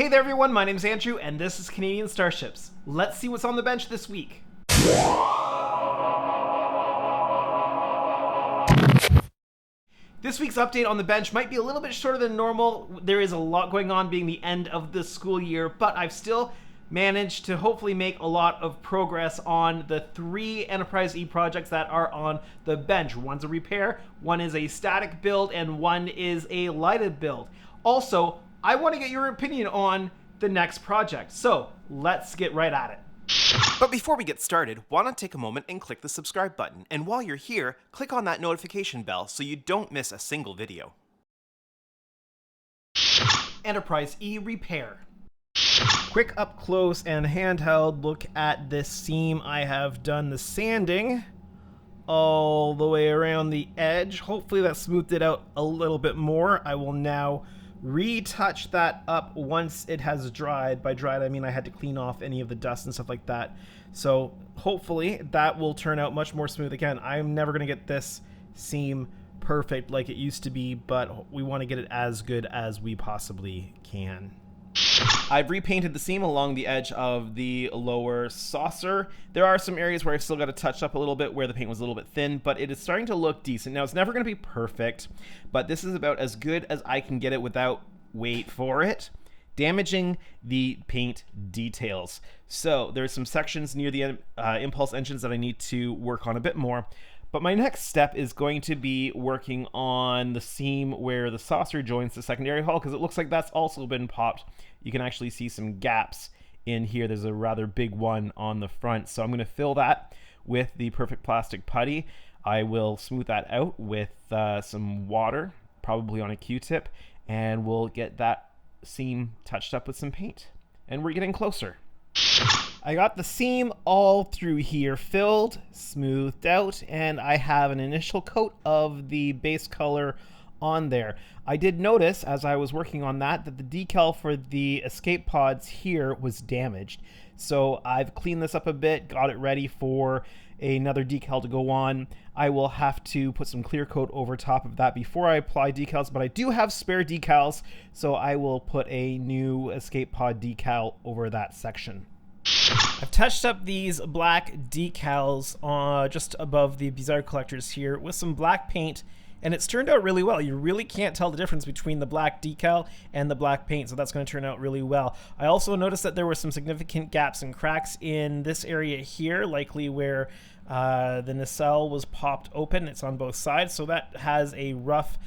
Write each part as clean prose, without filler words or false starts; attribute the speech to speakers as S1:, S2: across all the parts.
S1: Hey there everyone, my name's Andrew and this is Canadian Starships. Let's see what's on the bench this week. This week's update on the bench might be a little bit shorter than normal. There is a lot going on being the end of the school year, but I've still managed to hopefully make a lot of progress on the 3 Enterprise E projects that are on the bench. One's a repair, one is a static build, and one is a lighted build. Also, I want to get your opinion on the next project, so let's get right at it.
S2: But before we get started, why not take a moment and click the subscribe button, and while you're here, click on that notification bell so you don't miss a single video.
S1: Enterprise ERepair. Quick up close and handheld look at this seam. I have done the sanding all the way around the edge. Hopefully that smoothed it out a little bit more. I will now retouch that up once it has dried. By dried I mean I had to clean off any of the dust and stuff like that. So hopefully that will turn out much more smooth. Again, I'm never going to get this seam perfect like it used to be, but we want to get it as good as we possibly can. I've repainted the seam along the edge of the lower saucer. There are some areas where I've still got to touch up a little bit where the paint was a little bit thin, but it is starting to look decent. Now, it's never going to be perfect, but this is about as good as I can get it without, wait for it, damaging the paint details. So there's some sections near the impulse engines that I need to work on a bit more. But my next step is going to be working on the seam where the saucer joins the secondary hull, because it looks like that's also been popped. You can actually see some gaps in here. There's a rather big one on the front. So I'm going to fill that with the Perfect Plastic Putty. I will smooth that out with some water, probably on a Q-tip, and we'll get that seam touched up with some paint. And we're getting closer. I got the seam all through here filled, smoothed out, and I have an initial coat of the base color on there. I did notice as I was working on that the decal for the escape pods here was damaged. So I've cleaned this up a bit, got it ready for another decal to go on. I will have to put some clear coat over top of that before I apply decals, but I do have spare decals, so I will put a new escape pod decal over that section. I've touched up these black decals just above the Bizarre Collectors here with some black paint, and it's turned out really well. You really can't tell the difference between the black decal and the black paint, so that's going to turn out really well. I also noticed that there were some significant gaps and cracks in this area here, likely where the nacelle was popped open. It's on both sides, so that has a rough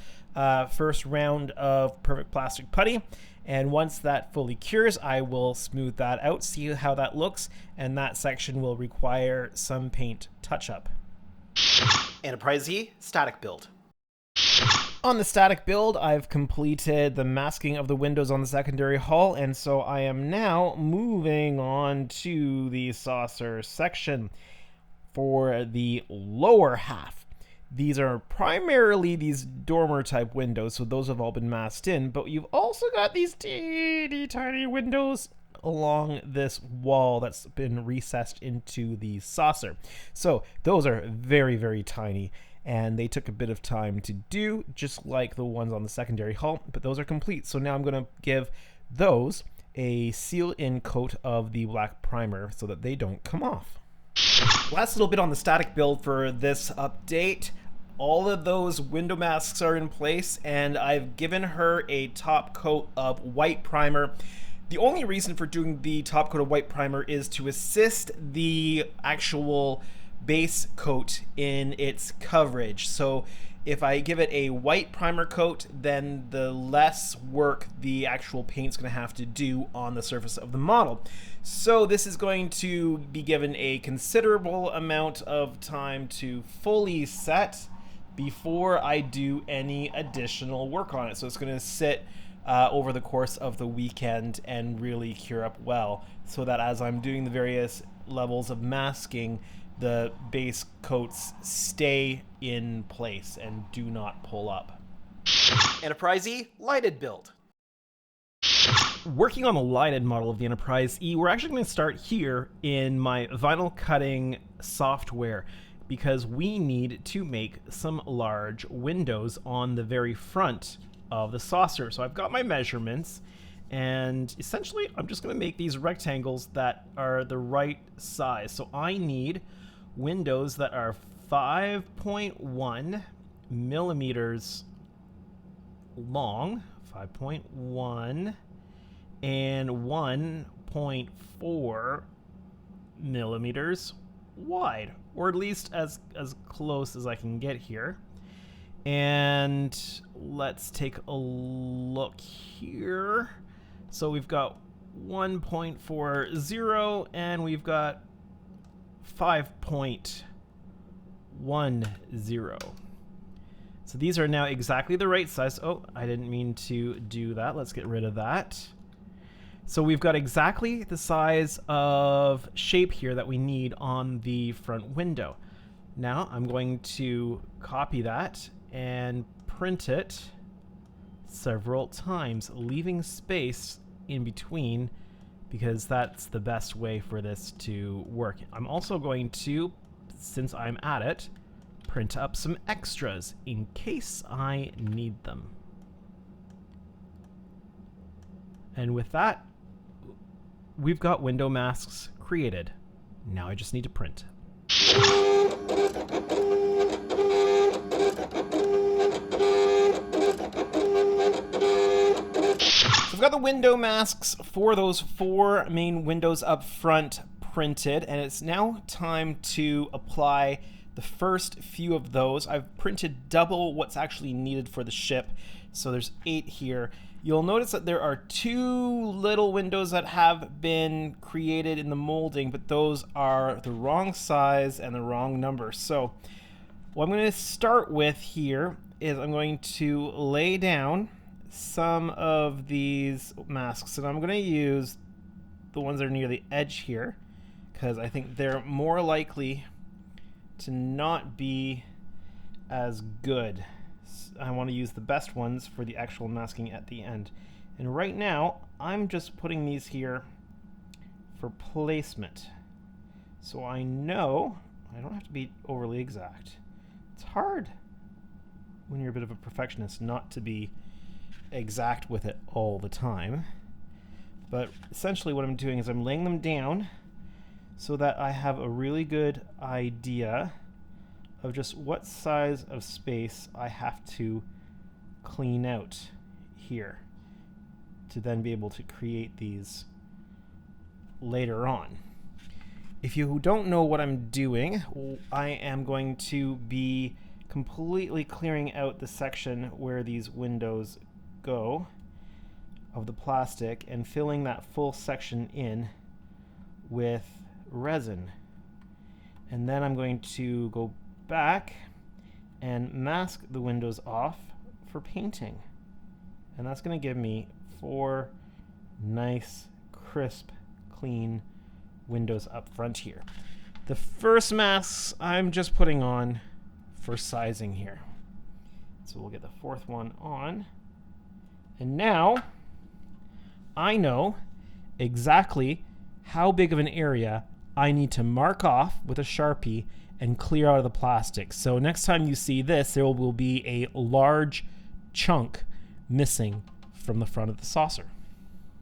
S1: first round of Perfect Plastic Putty. And once that fully cures, I will smooth that out, see how that looks, and that section will require some paint touch-up.
S2: Enterprise E static build.
S1: On the static build, I've completed the masking of the windows on the secondary hull, and so I am now moving on to the saucer section for the lower half. These are primarily these dormer type windows, so those have all been masked in, but you've also got these teeny tiny windows along this wall that's been recessed into the saucer. So those are very, very tiny, and they took a bit of time to do, just like the ones on the secondary hull, but those are complete. So now I'm going to give those a seal-in coat of the black primer so that they don't come off. Last little bit on the static build for this update. All of those window masks are in place, and I've given her a top coat of white primer. The only reason for doing the top coat of white primer is to assist the actual base coat in its coverage. So if I give it a white primer coat, then the less work the actual paint's going to have to do on the surface of the model. So this is going to be given a considerable amount of time to fully set before I do any additional work on it. So it's going to sit over the course of the weekend and really cure up well, so that as I'm doing the various levels of masking, the base coats stay in place and do not pull up.
S2: Enterprise E lighted build.
S1: Working on the lighted model of the Enterprise E, we're actually going to start here in my vinyl cutting software, because we need to make some large windows on the very front of the saucer. So I've got my measurements, And essentially, I'm just going to make these rectangles that are the right size. So I need windows that are 5.1 millimeters long, 5.1, and 1.4 millimeters wide, or at least as close as I can get here. And let's take a look here. So we've got 1.40 and we've got 5.10. So these are now exactly the right size. Oh, I didn't mean to do that. Let's get rid of that. So we've got exactly the size of shape here that we need on the front window. Now I'm going to copy that and print it several times, leaving space in between because that's the best way for this to work. I'm also going to, since I'm at it, print up some extras in case I need them. And with that, we've got window masks created. Now I just need to print. I've got the window masks for those 4 main windows up front printed, and it's now time to apply the first few of those. I've printed double what's actually needed for the ship, so there's 8 here. You'll notice that there are 2 little windows that have been created in the molding, but those are the wrong size and the wrong number. So what I'm going to start with here is I'm going to lay down some of these masks, and I'm going to use the ones that are near the edge here because I think they're more likely to not be as good. I want to use the best ones for the actual masking at the end. And right now I'm just putting these here for placement, so I know I don't have to be overly exact. It's hard when you're a bit of a perfectionist not to be exact with it all the time. But essentially what I'm doing is I'm laying them down so that I have a really good idea of just what size of space I have to clean out here to then be able to create these later on. If you don't know what I'm doing, I am going to be completely clearing out the section where these windows go of the plastic and filling that full section in with resin. And then I'm going to go back and mask the windows off for painting. And that's going to give me 4 nice, crisp, clean windows up front here. The first masks I'm just putting on for sizing here. So we'll get the 4th one on. And now I know exactly how big of an area I need to mark off with a Sharpie and clear out of the plastic. So next time you see this, there will be a large chunk missing from the front of the saucer.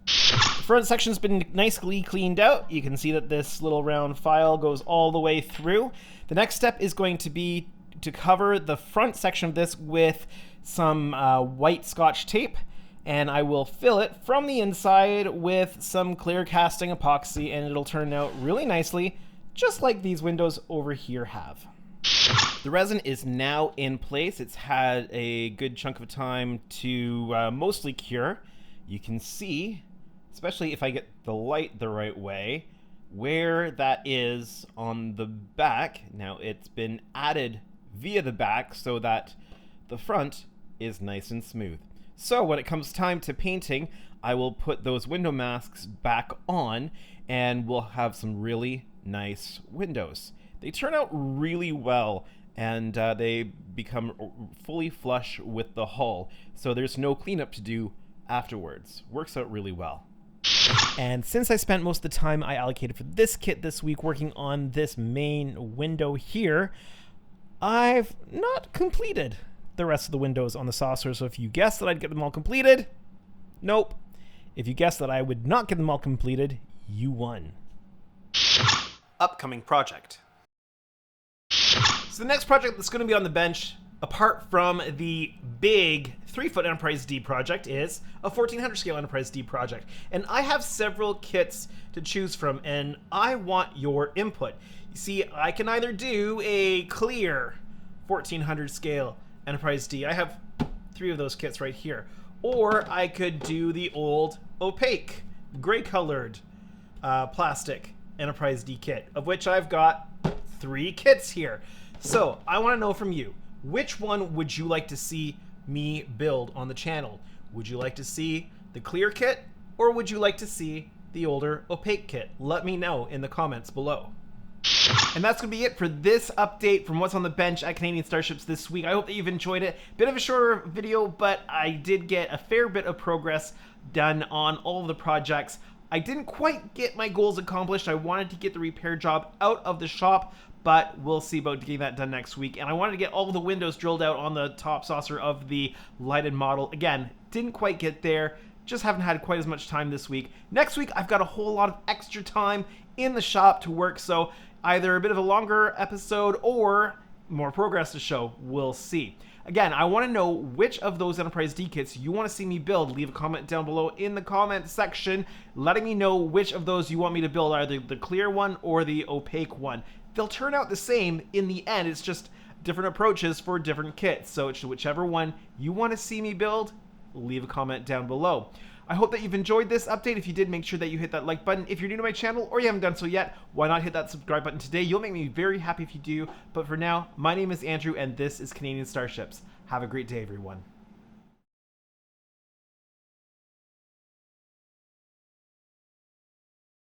S1: The front section's been nicely cleaned out. You can see that this little round file goes all the way through. The next step is going to be to cover the front section of this with some white Scotch tape, and I will fill it from the inside with some clear casting epoxy, and it'll turn out really nicely, just like these windows over here have. The resin is now in place. It's had a good chunk of time to mostly cure. You can see, especially if I get the light the right way, where that is on the back. Now it's been added via the back so that the front is nice and smooth. So when it comes time to painting, I will put those window masks back on and we'll have some really nice windows. They turn out really well and they become fully flush with the hull, so there's no cleanup to do afterwards. Works out really well. And since I spent most of the time I allocated for this kit this week working on this main window here, I've not completed the rest of the windows on the saucer. So if you guessed that I'd get them all completed, nope. If you guessed that I would not get them all completed, you won.
S2: Upcoming project.
S1: So the next project that's going to be on the bench, apart from the big 3-foot Enterprise D project, is a 1400 scale Enterprise D project. And I have several kits to choose from, and I want your input. You see, I can either do a clear 1400 scale Enterprise D. I have 3 of those kits right here. Or I could do the old opaque, gray colored plastic Enterprise D kit, of which I've got 3 kits here. So I want to know from you, which one would you like to see me build on the channel? Would you like to see the clear kit, or would you like to see the older opaque kit? Let me know in the comments below. And that's going to be it for this update from what's on the bench at Canadian Starships this week. I hope that you've enjoyed it. Bit of a shorter video, but I did get a fair bit of progress done on all of the projects. I didn't quite get my goals accomplished. I wanted to get the repair job out of the shop, but we'll see about getting that done next week. And I wanted to get all the windows drilled out on the top saucer of the lighted model. Again, didn't quite get there. Just haven't had quite as much time this week. Next week, I've got a whole lot of extra time in the shop to work, so either a bit of a longer episode or more progress to show. We'll see. Again, I want to know which of those Enterprise D kits you want to see me build. Leave a comment down below in the comment section, letting me know which of those you want me to build, either the clear one or the opaque one. They'll turn out the same in the end. It's just different approaches for different kits. So it's whichever one you want to see me build, leave a comment down below. I hope that you've enjoyed this update. If you did, make sure that you hit that like button. If you're new to my channel or you haven't done so yet, why not hit that subscribe button today? You'll make me very happy if you do. But for now, my name is Andrew and this is Canadian Starships. Have a great day, everyone.